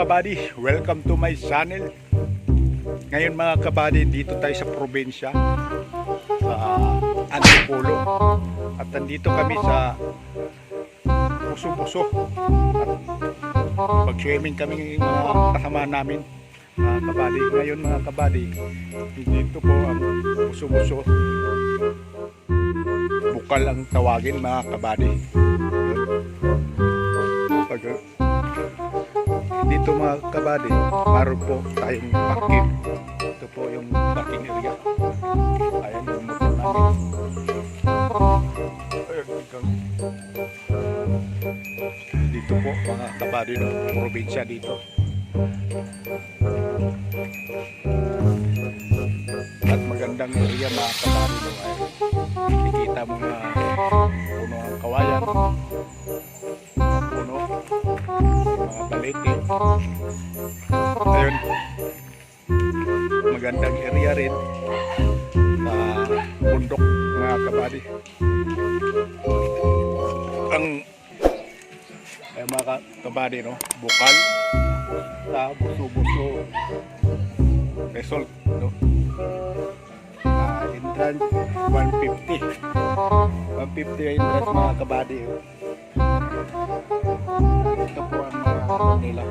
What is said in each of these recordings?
kabady, welcome to my channel. Ngayon mga kabady, dito tayo sa probinsya, sa Antipolo. At nandito kami sa Puso-Puso. At mag-swimming kami mga kasama namin. Mga kabady, ngayon mga kabady, dito po ang Puso-Puso. Bukal ang tawagin mga kabady. Dito mga kabady, meron po tayong parking. Ito po yung parking area. Ayan yung motor namin. Dito po mga kabady ng probinsya dito. At magandang area mga kabady no, ay nakikita mo na puno ng kawayan, mga puno, mga balete. Ayun, magandang area rin na bundok mga kabady. Ang mga kabady no, bukal sa Puso-Puso resort no. Entrance 150 entrance mga kabady oh. Ito po ang mga nila.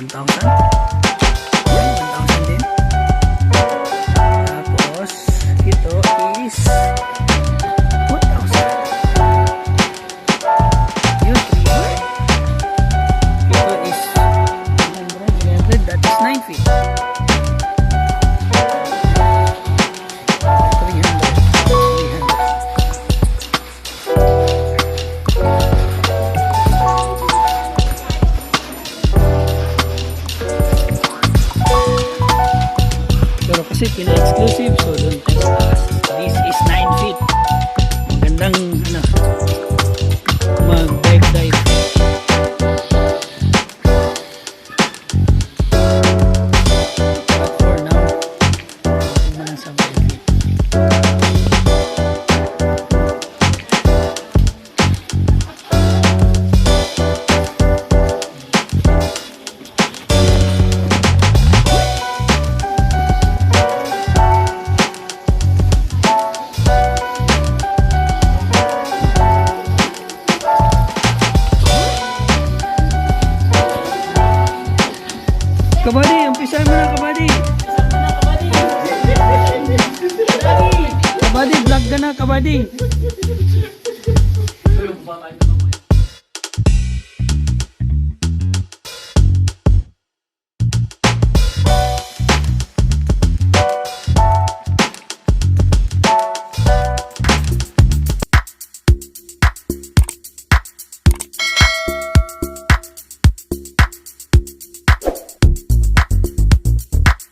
1,000. Ayan, 1,000 din. Tapos, ito is 1,000. Yun, 300. Ito is 300, that is 9 feet. 300. Pero kasi pina-exclusive, so don't test us. This is 9 feet. Magandang mag-dive. But for now, ito na lang sa 5 feet. Kabady, umpisan mo na kabady. Kabady, vlog ka na kabady.